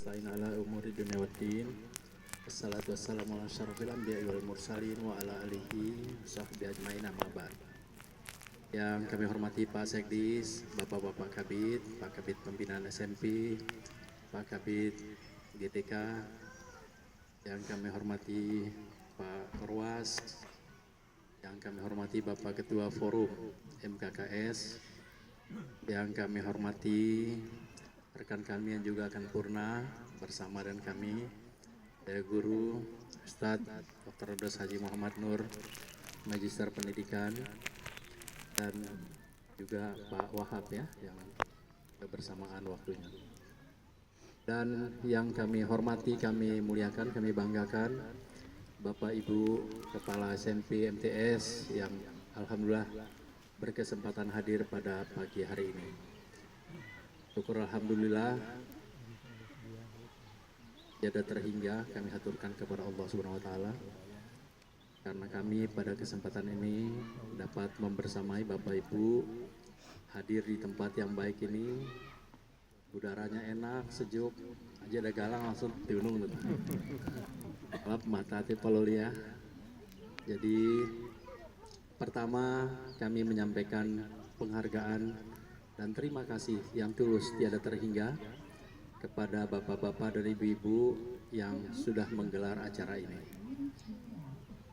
nasta'in ala umuri dunya waddin. Wassalatu wassalamu ala asyrafil anbiya'i wal mursalin wa ala alihi sahbihi ajmain amma ba'd. Yang kami hormati Pak Sekdis, Bapak-bapak Kabid, Pak Kabid Pembinaan SMP, Pak Kabid GTK, yang kami hormati Pak Korwas, yang kami hormati Bapak Ketua Forum MKKS, yang kami hormati rekan kami yang juga akan purna bersama dengan kami, saya Guru Ustadz Dr. Rodos Haji Muhammad Nur, Magister Pendidikan, dan juga Pak Wahab ya yang bersamaan waktunya. Dan yang kami hormati, kami muliakan, kami banggakan Bapak Ibu Kepala SMP MTS yang alhamdulillah berkesempatan hadir pada pagi hari ini. Syukur alhamdulillah tiada terhingga kami haturkan kepada Allah Subhanahu wa taala karena kami pada kesempatan ini dapat membersamai Bapak Ibu hadir di tempat yang baik ini. Udaranya enak, sejuk, aja ada galang langsung diunung tuh. Maaf mata hati ya. Jadi pertama kami menyampaikan penghargaan dan terima kasih yang tulus tiada terhingga kepada bapak-bapak dan ibu-ibu yang sudah menggelar acara ini.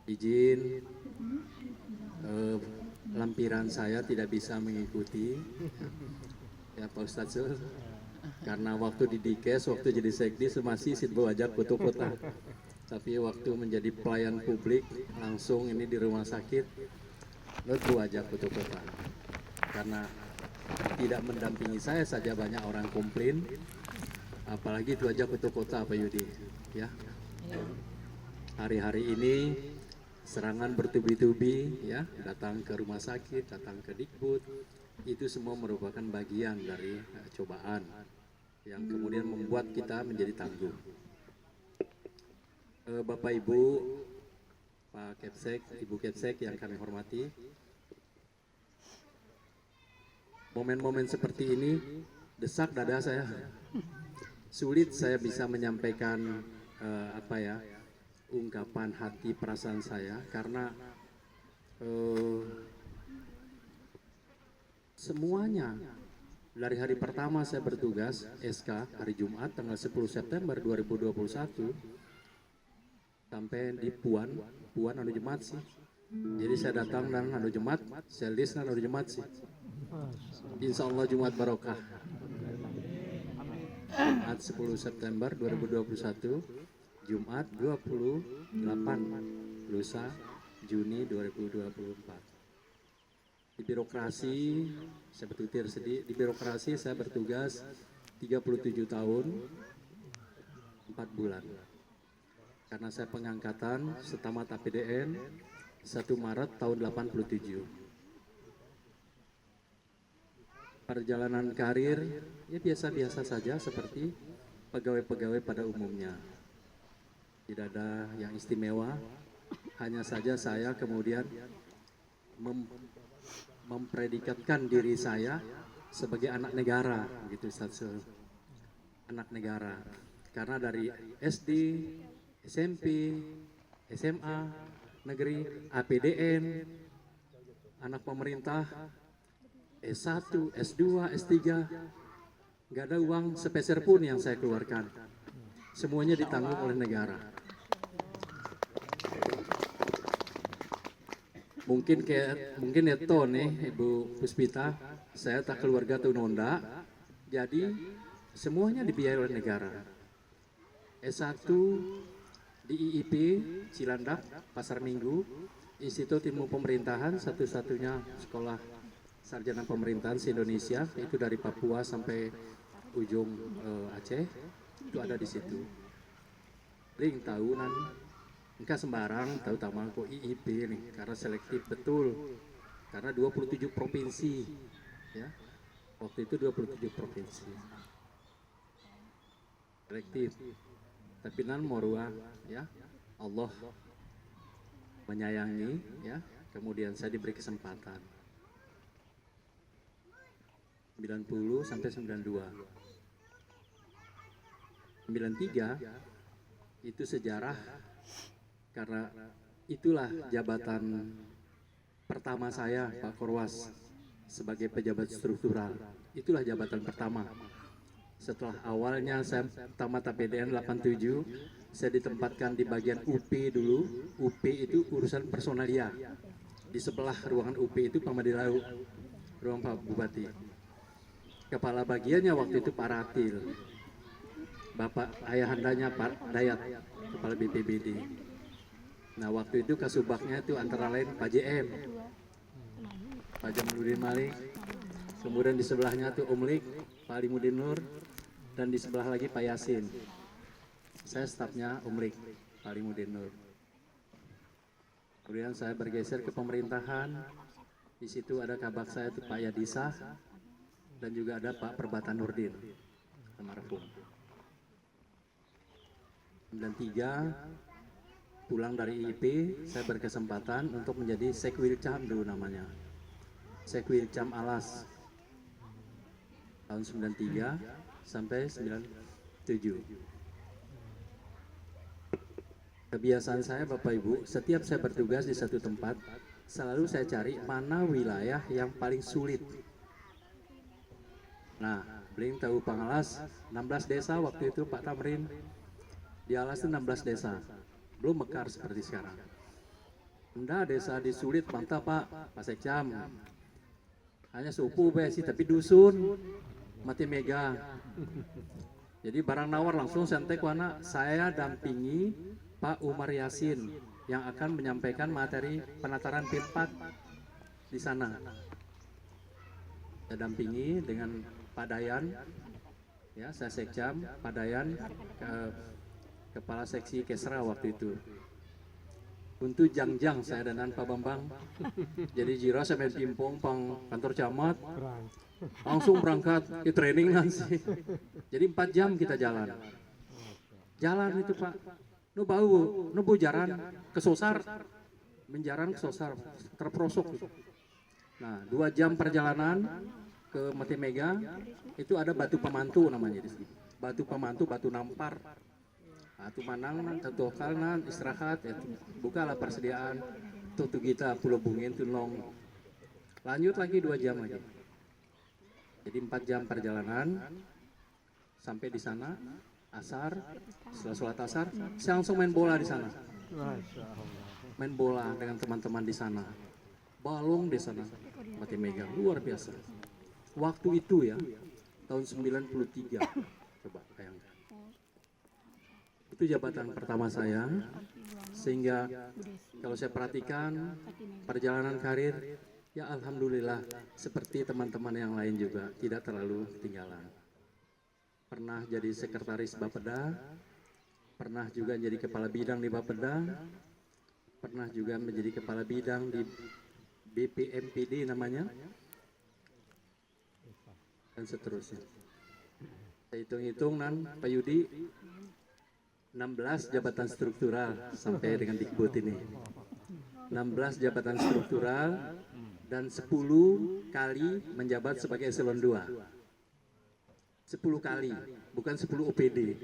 Izin lampiran saya tidak bisa mengikuti ya Pak Ustadz, karena waktu di Dikes, waktu jadi Sekdis masih sitbo ajak foto-foto. Tapi waktu menjadi pelayan publik langsung ini di rumah sakit, itu ajak foto-foto. Karena tidak mendampingi saya saja banyak orang komplain, apalagi itu ajak foto-foto Pak Yudi. Ya. Hari-hari ini serangan bertubi-tubi, ya, datang ke rumah sakit, datang ke Dikbud, itu semua merupakan bagian dari cobaan yang kemudian membuat kita menjadi tangguh. Bapak Ibu, Pak Kepsek, Ibu Kepsek yang kami hormati, momen-momen seperti ini desak dada saya. Sulit saya bisa menyampaikan ungkapan hati perasaan saya karena semuanya dari hari pertama saya bertugas SK hari Jumat tanggal 10 September 2021 sampai di Puan anu Jumat sih. Jadi saya datang dan anu Jumat, saya list anu Jumat sih. Insya Allah Jumat barokah. Jumat 10 September 2021, Jumat 28 lusa Juni 2024. Di birokrasi, saya bertutir sedih, di birokrasi saya bertugas 37 tahun 4 bulan. Karena saya pengangkatan setamat APDN 1 Maret tahun 87. Perjalanan karir ya biasa-biasa saja seperti pegawai-pegawai pada umumnya. Tidak ada yang istimewa, hanya saja saya kemudian mempredikatkan diri saya sebagai anak negara, gitu anak negara. Karena dari SD, SMP, SMA, negeri, APDN, anak pemerintah, S1, S2, S3, nggak ada uang sepeser pun yang saya keluarkan. Semuanya ditanggung oleh negara. Mungkin itu nih Ibu Puspita, saya tak keluarga tunonda, jadi semuanya dibiayai oleh negara. S1 di IIP Cilandak, Pasar Minggu, Institut Ilmu Pemerintahan, satu-satunya sekolah sarjana pemerintahan se-Indonesia, itu dari Papua sampai ujung Aceh, itu ada di situ. Ring tahunan, enggak sembarang, tahu taman kok IIP nih, karena selektif betul, karena 27 provinsi, ya, waktu itu 27 provinsi, selektif. Tapi nan morua, ya, Allah menyayangi, ya, kemudian saya diberi kesempatan. 90 sampai 92. 93 itu sejarah karena itulah jabatan pertama saya Pak Korwas sebagai pejabat struktural. Itulah jabatan pertama. Setelah awalnya saya tamat APDN 87, saya ditempatkan di bagian UP dulu. UP itu urusan personalia. Di sebelah ruangan UP itu Pamadilau, ruang Pak Bupati. Kepala bagiannya waktu itu Pak Ratil, Bapak ayahandanya Pak Dayat, Kepala BPBD. Nah waktu itu kasubagnya itu antara lain Pak JM, Pak Jamaluddin Malik, kemudian di sebelahnya tuh Umlik, Pak Alimuddin Nur, dan di sebelah lagi Pak Yasin. Saya stafnya Umlik, Pak Alimuddin Nur. Kemudian saya bergeser ke pemerintahan. Di situ ada kabak saya itu Pak Yadisah dan juga ada Pak Perbatan Nurdin, almarhum. 93 pulang dari IIP, saya berkesempatan untuk menjadi Sekwilcam dulu namanya. Sekwilcam Alas tahun 93 sampai 97. Kebiasaan saya Bapak Ibu, setiap saya bertugas di satu tempat, selalu saya cari mana wilayah yang paling sulit. Nah, Bling tahu Pangalas, 16 desa waktu itu Pak Tamrin. Di Alas itu 16 desa, belum mekar seperti sekarang. Enggak, desa di sulit, mantap Pak Sekcam. Hanya suku sih, tapi dusun, mati mega. Jadi barang nawar langsung sentek warna, saya dampingi Pak Umar Yasin yang akan menyampaikan materi penataran P4 di sana. Saya dampingi dengan Pak Dayan, ya saya Sekcam, Pak Dayan, Kepala Seksi Kesra waktu itu. Untuk Jangjang saya dan Pak Bambang. Jadi Jira saya main pimpong pang kantor camat. Langsung berangkat ke training nanti. Jadi 4 jam kita jalan. Jalan itu Pak. Nu bau, nu bujaran ke Sosar. Menjaran ke Sosar, terprosok. Nah, 2 jam perjalanan ke Mati Mega itu ada batu pemantu namanya di sini. Batu pemantu, batu nampar. Atu manang tentu kalnan istirahat ya, bukalah persediaan tuh kita pulau bungin tulong lanjut lagi 2 jam lagi, jadi 4 jam perjalanan sampai di sana asar. Setelah sholat asar saya langsung main bola di sana, main bola dengan teman-teman di sana, balong di sana. Mati Mega luar biasa waktu itu ya, tahun 93. Coba bayangkan. Itu jabatan pertama saya, sehingga kalau saya perhatikan perjalanan karir, ya alhamdulillah seperti teman-teman yang lain juga tidak terlalu ketinggalan. Pernah jadi sekretaris Bapeda, pernah juga jadi kepala bidang di Bapeda, pernah juga menjadi kepala bidang di BPMPD namanya, dan seterusnya. Saya hitung-hitung Pak Yudi, 16 jabatan struktural sampai dengan Dikbud ini. 16 jabatan struktural dan 10 kali menjabat sebagai eselon 2. 10 kali, bukan 10 OPD.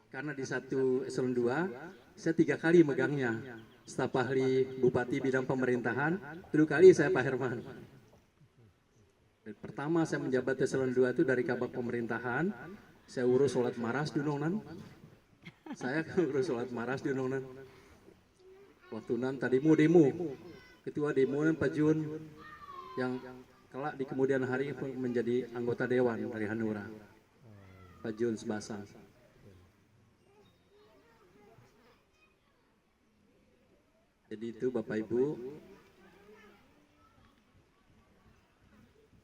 Karena di satu eselon 2, saya 3 kali megangnya. Staf ahli Bupati bidang pemerintahan, 3 kali saya Pak Herman. Dan pertama saya menjabat eselon 2 itu dari kabak pemerintahan, saya urus sholat maras di Nongan. Saya urus sholat maras di Nongan. Waktu nan tadi mau demo, ketua demo Pak Jun yang kelak di kemudian hari menjadi anggota dewan dari Hanura, Pak Jun Sebasang. Jadi itu Bapak Ibu,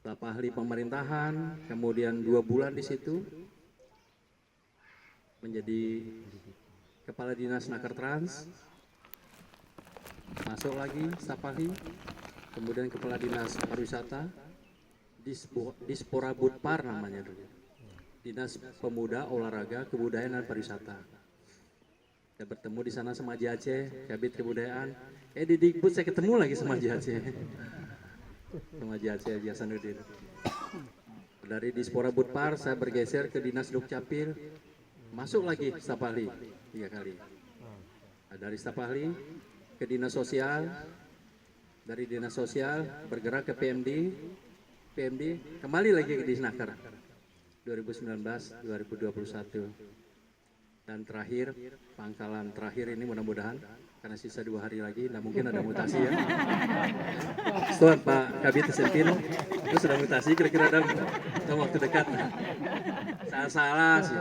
staf ahli pemerintahan, kemudian 2 bulan di situ menjadi kepala dinas Nakertrans, masuk lagi staf ahli, kemudian kepala dinas pariwisata, Dispora Budpar namanya dulu, Dinas Pemuda, Olahraga, Kebudayaan dan Pariwisata. Saya bertemu di sana sama Haji Aceh, Kabit Kebudayaan. Di Dikbud saya ketemu lagi sama Haji Aceh, sama Haji Aceh Haji Hasanuddin. Dari Dispora Budpar saya bergeser ke Dinas Dukcapil. masuk lagi staf ahli 3 kali. Nah, dari staf ahli ke dinas sosial, dari dinas sosial bergerak ke PMD kembali lagi ke Disnaker 2019-2021. Dan terakhir, pangkalan terakhir ini mudah-mudahan karena sisa 2 hari lagi, nah mungkin ada mutasi ya. Setelah Pak Kabit Sempino, itu sudah mutasi kira-kira dalam waktu dekat. Salah sih.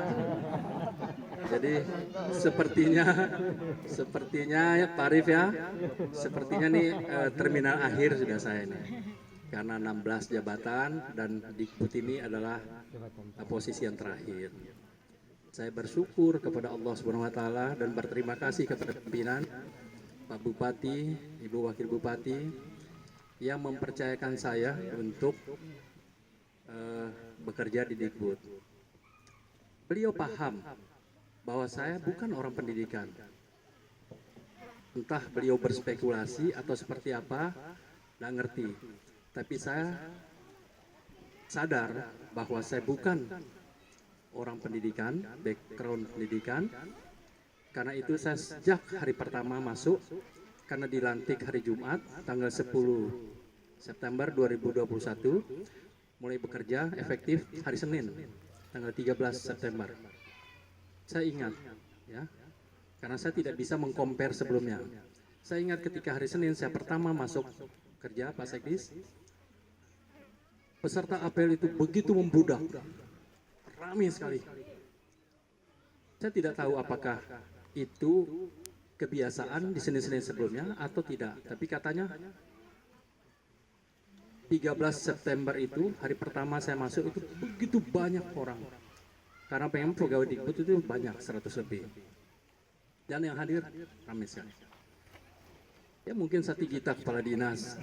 Jadi sepertinya ya Pak Arif ya, sepertinya nih terminal akhir sudah saya nih. Karena 16 jabatan dan Dikbud ini adalah posisi yang terakhir. Saya bersyukur kepada Allah Subhanahu wa taala dan berterima kasih kepada pimpinan Pak Bupati, Ibu Wakil Bupati yang mempercayakan saya untuk bekerja di Dikbud. Beliau paham bahwa saya bukan orang pendidikan. Entah beliau berspekulasi atau seperti apa, nggak ngerti. Tapi saya sadar bahwa saya bukan orang pendidikan, background pendidikan. Karena itu saya sejak hari pertama masuk, karena dilantik hari Jumat, tanggal 10 September 2021, mulai bekerja efektif hari Senin, tanggal 13 September. Saya ingat, ya, karena saya tidak bisa mengcompare sebelumnya. Saya ingat ketika hari Senin saya pertama masuk kerja Pak Sekdis, peserta apel itu begitu membludak, ramai sekali. Saya tidak tahu apakah itu kebiasaan di Senin-Senin sebelumnya atau tidak. Tapi katanya 13 September itu, hari pertama saya masuk itu begitu banyak orang. Karena pengen pegawai Dikbud itu banyak, 100 lebih. Dan yang hadir ramai sekali. Ya mungkin satu kita kepala dinas.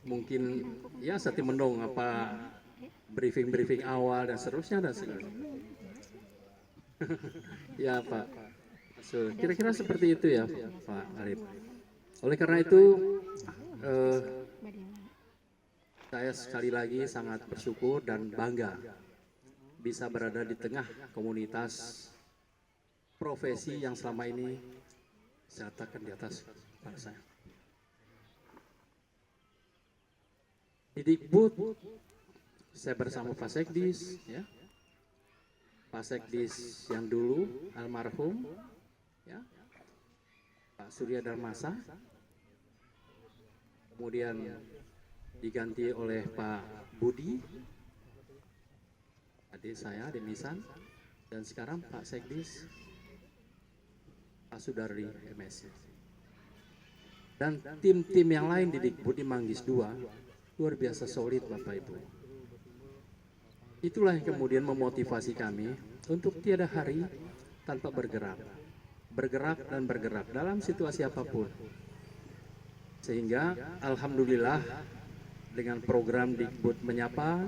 Mungkin ya satu mendong apa briefing awal dan seterusnya dan seterusnya. Ya Pak, kira-kira seperti itu ya Pak Arif. Oleh karena itu saya sekali lagi sangat bersyukur dan bangga bisa berada di tengah komunitas profesi yang selama ini saya letakkan di atas kepala saya. Di Dikbud saya bersama Pak Sekdis, ya. Pak Sekdis yang dulu almarhum, ya, Pak Surya Darmasa, kemudian diganti oleh Pak Budi, adik saya, adik Misan, dan sekarang Pak Sekdis, Pak Sudardi MSc. Dan tim-tim yang lain di Dikbud di Manggis 2 luar biasa solid Bapak Ibu. Itulah yang kemudian memotivasi kami untuk tiada hari tanpa bergerak dan bergerak dalam situasi apapun. Sehingga alhamdulillah dengan program Dikbud Menyapa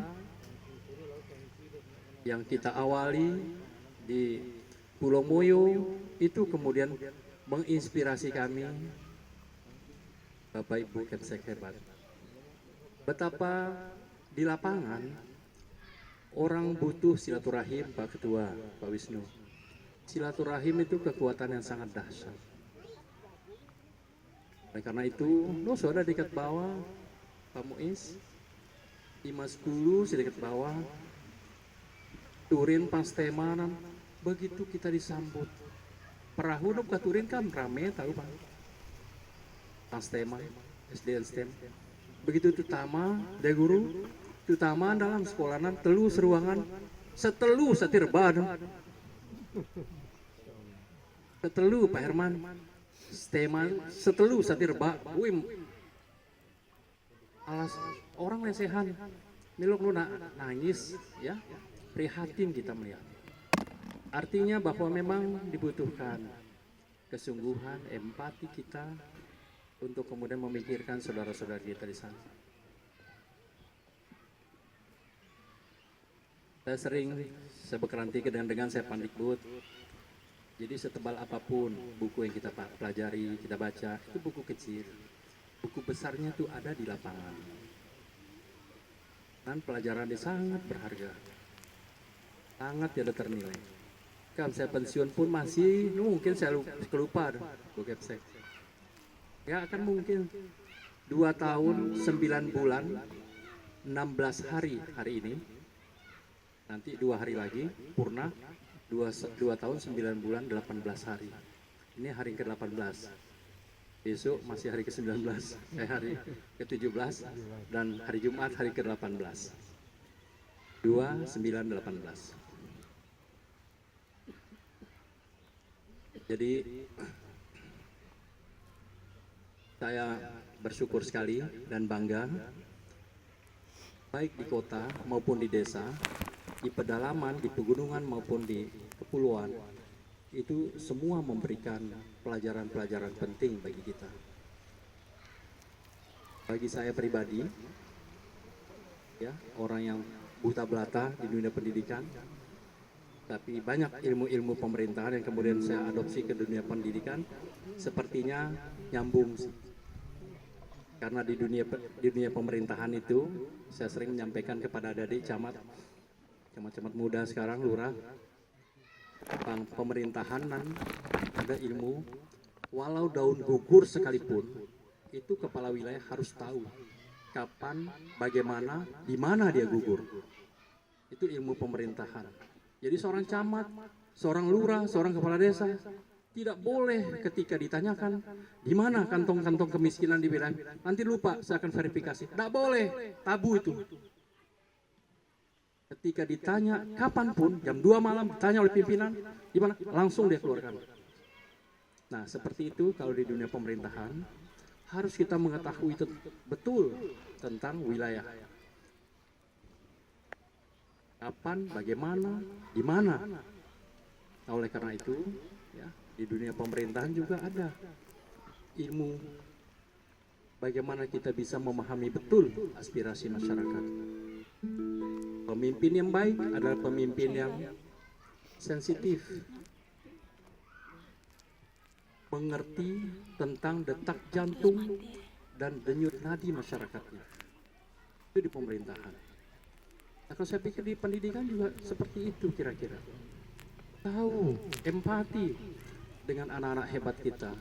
yang kita awali di Pulau Moyo itu kemudian menginspirasi kami, Bapak Ibu Kemsek hebat. Betapa di lapangan orang butuh silaturahim, Pak Ketua, Pak Wisnu. Silaturahim itu kekuatan yang sangat dahsyat. Oleh karena itu, sudah dekat bawah, Pak Muiz, Imas Kulu sedikit bawah, Turin pas temanan, begitu kita disambut. Perahu nuk Turin kan rame, tahu Pak. Pas tema, SDN STEM. Begitu itu tama, ada guru, terutama dalam sekolahan telu seruangan setelu satirban setelu Pak Herman steman setelu satirba wim alas orang lesehan milok lu nangis ya, prihatin kita melihat. Artinya bahwa memang dibutuhkan kesungguhan, empati kita untuk kemudian memikirkan saudara-saudara kita di sana. Saya berkeranti dengan saya Pandikbud. Jadi setebal apapun buku yang kita pelajari, kita baca, itu buku kecil. Buku besarnya itu ada di lapangan. Dan pelajaran ini sangat berharga. Sangat tidak ternilai. Kan saya pensiun pun masih mungkin saya kelupa Bu Kepsek. Ya akan mungkin 2 tahun 9 bulan 16 hari hari ini. Nanti 2 hari lagi purna 2 tahun 9 bulan 18 hari. Ini hari ke-18. Besok masih hari ke-19, hari ke-17 dan hari Jumat hari ke-18. 2, 9, 18. Jadi saya bersyukur sekali dan bangga baik di kota maupun di desa, di pedalaman, di pegunungan maupun di kepulauan, itu semua memberikan pelajaran-pelajaran penting bagi kita. Bagi saya pribadi, ya, orang yang buta belata di dunia pendidikan, tapi banyak ilmu-ilmu pemerintahan yang kemudian saya adopsi ke dunia pendidikan, sepertinya nyambung. Karena di dunia pemerintahan itu, saya sering menyampaikan kepada adik-adik camat muda sekarang, lurah, tentang pemerintahan dan ada ilmu, walau daun gugur sekalipun, itu kepala wilayah harus tahu kapan, bagaimana, di mana dia gugur. Itu ilmu pemerintahan. Jadi seorang camat, seorang lurah, seorang kepala desa tidak boleh ketika ditanyakan di mana kantong-kantong kemiskinan di wilayah, nanti lupa saya akan verifikasi. Tidak boleh, tabu itu. Ketika ditanya kapanpun, jam 2 malam ditanya oleh pimpinan, di mana? Langsung dia keluarkan. Nah, seperti itu kalau di dunia pemerintahan harus kita mengetahui betul tentang wilayah. Kapan, bagaimana, di mana. Nah, oleh karena itu, ya, di dunia pemerintahan juga ada ilmu bagaimana kita bisa memahami betul aspirasi masyarakat. Pemimpin yang baik adalah pemimpin yang sensitif, mengerti tentang detak jantung dan denyut nadi masyarakatnya. Itu di pemerintahan. Kalau saya pikir di pendidikan juga seperti itu kira-kira. Tahu, empati dengan anak-anak hebat kita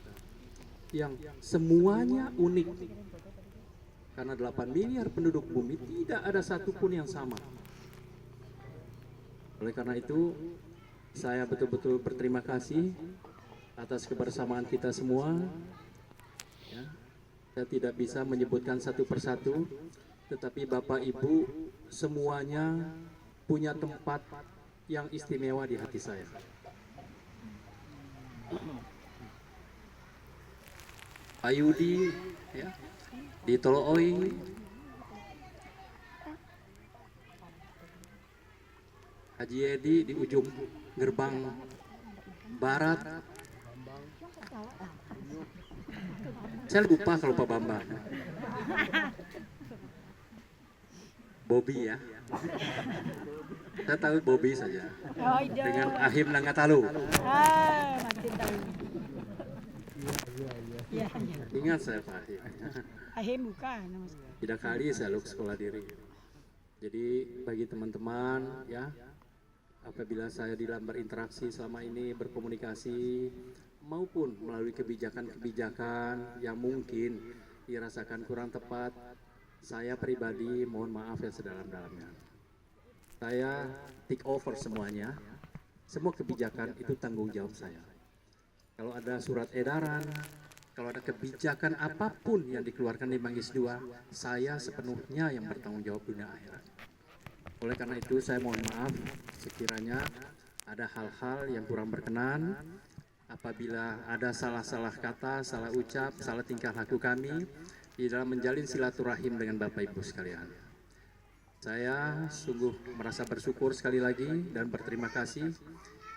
yang semuanya unik. Karena 8 miliar penduduk bumi tidak ada satupun yang sama. Oleh karena itu, saya betul-betul berterima kasih atas kebersamaan kita semua. Ya, saya tidak bisa menyebutkan satu persatu, tetapi Bapak Ibu semuanya punya tempat yang istimewa di hati saya. Pak Yudi, ya, di Tolooi, Haji Edi di ujung gerbang barat. Saya lupa kalau Pak Bambang. Bobby ya. Saya tahu Bobby saja. Dengan Ahim Nangatalu. Ingat saya Pak Ahim. Ahim bukan. Tidak kali saya lulus sekolah diri. Jadi bagi teman-teman ya, apabila saya di dalam berinteraksi selama ini, berkomunikasi maupun melalui kebijakan-kebijakan yang mungkin dirasakan kurang tepat, saya pribadi mohon maaf yang sedalam-dalamnya. Saya take over semuanya. Semua kebijakan itu tanggung jawab saya. Kalau ada surat edaran, kalau ada kebijakan apapun yang dikeluarkan di Manggis II, saya sepenuhnya yang bertanggung jawab dunia akhirat. Oleh karena itu saya mohon maaf sekiranya ada hal-hal yang kurang berkenan, apabila ada salah-salah kata, salah ucap, salah tingkah laku kami di dalam menjalin silaturahim dengan Bapak Ibu sekalian. Saya sungguh merasa bersyukur sekali lagi dan berterima kasih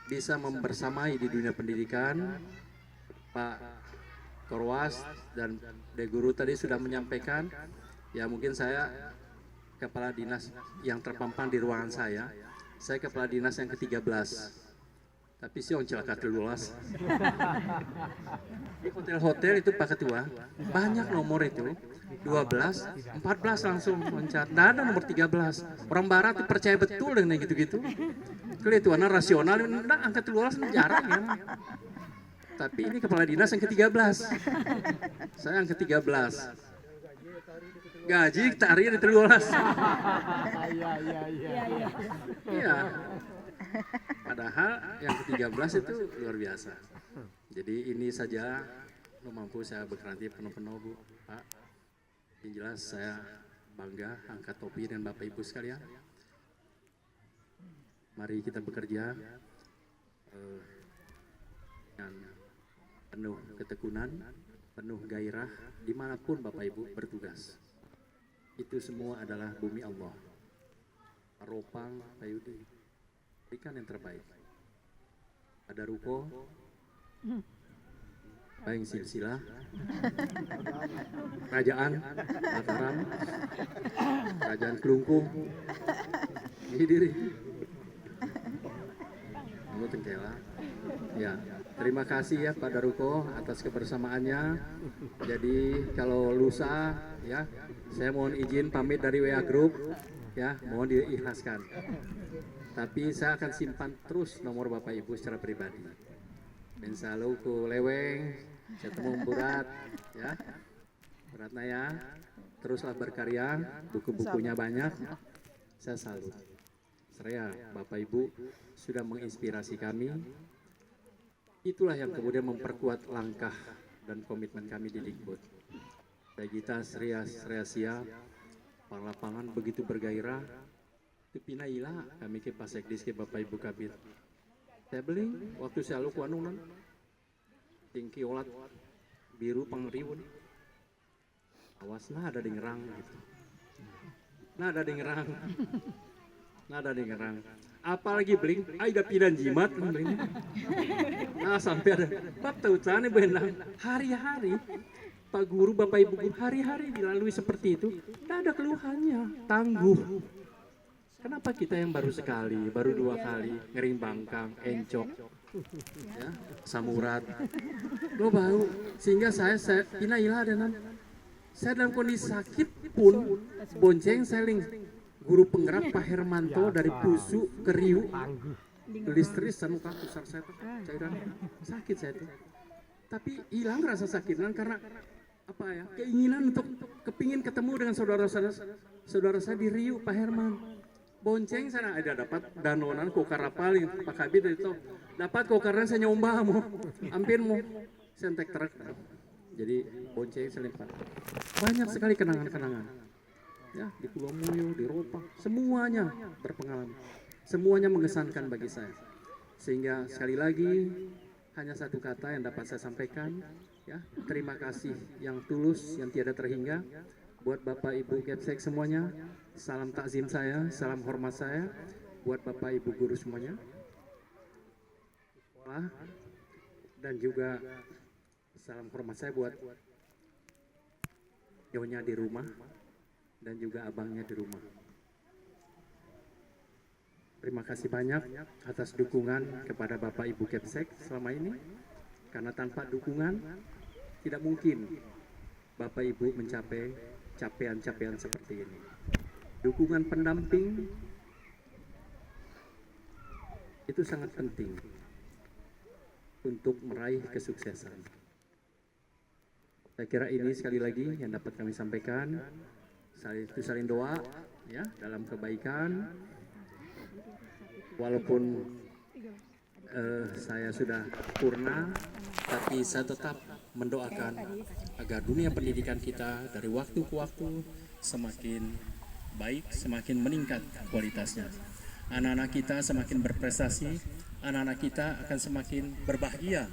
bisa membersamai di dunia pendidikan. Pak Korwas dan De Guru tadi sudah menyampaikan, ya mungkin saya kepala dinas yang terpampang di ruangan saya kepala dinas yang ke-13. Tapi sih orang celaka telulas. Di hotel-hotel itu Pak Ketua, banyak nomor itu, 12, 14 langsung loncat. Nggak ada nomor 13. Orang barat percaya betul dengan gitu-gitu. Kelihatan rasional, nah angka 13 jarang ya. Tapi ini kepala dinas yang ke-13. Saya yang ke-13. Gaji tari di 13. Iya. Padahal yang ke-13 itu luar biasa. Jadi ini saja mampu saya berkeranti penuh-penuh Bu, Pak. Yang jelas saya bangga angkat topi dengan Bapak Ibu sekalian. Mari kita bekerja dengan penuh ketekunan, penuh gairah dimanapun Bapak Ibu bertugas. Itu semua adalah bumi Allah. Ropang, Pak Yudi, berikan yang terbaik. Ada ruko, Bayang silsilah, Kerajaan Mataram, Kerajaan Kelungkung, diri. Lalu Tengkela. Ya, terima kasih ya Pak Daruko atas kebersamaannya. Jadi kalau lusa ya, saya mohon izin pamit dari WA Group ya, mohon diikhlaskan. Tapi saya akan simpan terus nomor Bapak Ibu secara pribadi. Dan selalu ke Leweng, ketemu Berat ya. Beratnya ya, teruslah berkarya, buku-bukunya banyak. Saya salut. Saya Bapak Ibu sudah menginspirasi kami. Itulah yang kemudian memperkuat langkah dan komitmen kami di Dikbud. Kita Sriasia, lapangan begitu bergairah. Itu pinaila kami ke Pasekdis ke Bapak Ibu Kabit. Saya beli waktu saya lu kuanunan tingki olat biru pangriun. Awaslah ada di ngerang gitu. Nah ada di ngerang. Apalagi bling, ada pidan jimat bling. Nah sampai ada bab tahu cane benang hari-hari Pak Guru, Bapak Ibu Guru hari-hari dilalui seperti itu, tidak ada keluhannya, tangguh. Kenapa kita yang baru sekali, baru 2 kali ngering bangkang, encok, ya, samurat, lo bau, sehingga saya inailah dan saya dalam kondisi sakit pun bonceng seling. Guru penggerak Pak Hermanto dari Pusu ke Riu, listris sanuka kusar saya tuh, cairan sakit saya tuh. Tapi hilang rasa sakitnya karena apa ya? Keinginan untuk kepingin ketemu dengan saudara saya di Riu, Pak Herman. Bonceng sana ada dapat danonan kokarapal Pak Kabit itu dapat kokarnya saya nyoba mau, hampir mau sentek truk. Jadi bonceng saya lempar. Banyak sekali kenangan-kenangan. Ya, di Pulau Muyo, di Ropang, semuanya berpengalaman, semuanya mengesankan bagi saya. Sehingga sekali lagi hanya satu kata yang dapat saya sampaikan, ya, terima kasih yang tulus, yang tiada terhingga buat Bapak Ibu Kepsek semuanya. Salam takzim saya, salam hormat saya buat Bapak Ibu guru semuanya. Dan juga salam hormat saya buat nyonya di rumah. Dan juga abangnya di rumah. Terima kasih banyak atas dukungan kepada Bapak Ibu Kepsek selama ini. Karena tanpa dukungan tidak mungkin Bapak Ibu mencapai capaian-capaian seperti ini. Dukungan pendamping itu sangat penting untuk meraih kesuksesan. Saya kira ini sekali lagi yang dapat kami sampaikan. Saling doa ya dalam kebaikan. Walaupun saya sudah purna, tapi saya tetap mendoakan agar dunia pendidikan kita dari waktu ke waktu semakin baik, semakin meningkat kualitasnya. Anak-anak kita semakin berprestasi, anak-anak kita akan semakin berbahagia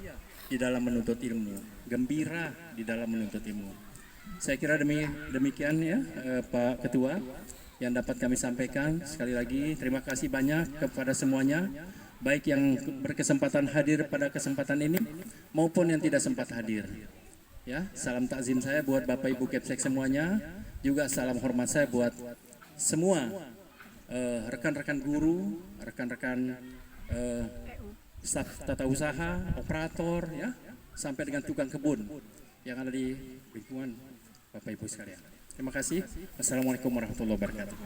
di dalam menuntut ilmu, gembira di dalam menuntut ilmu. Saya kira demikian ya Pak Ketua yang dapat kami sampaikan. Sekali lagi terima kasih banyak kepada semuanya, baik yang berkesempatan hadir pada kesempatan ini maupun yang tidak sempat hadir. Ya, salam takzim saya buat Bapak Ibu Kepsek semuanya, juga salam hormat saya buat semua rekan-rekan guru, rekan-rekan staf tata usaha, operator ya, sampai dengan tukang kebun yang ada di lingkungan Bapak Ibu sekalian. Terima kasih. Wassalamualaikum warahmatullahi wabarakatuh.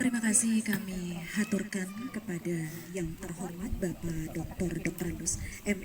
Terima kasih kami haturkan kepada yang terhormat Bapak Dr. Dr. Andus MI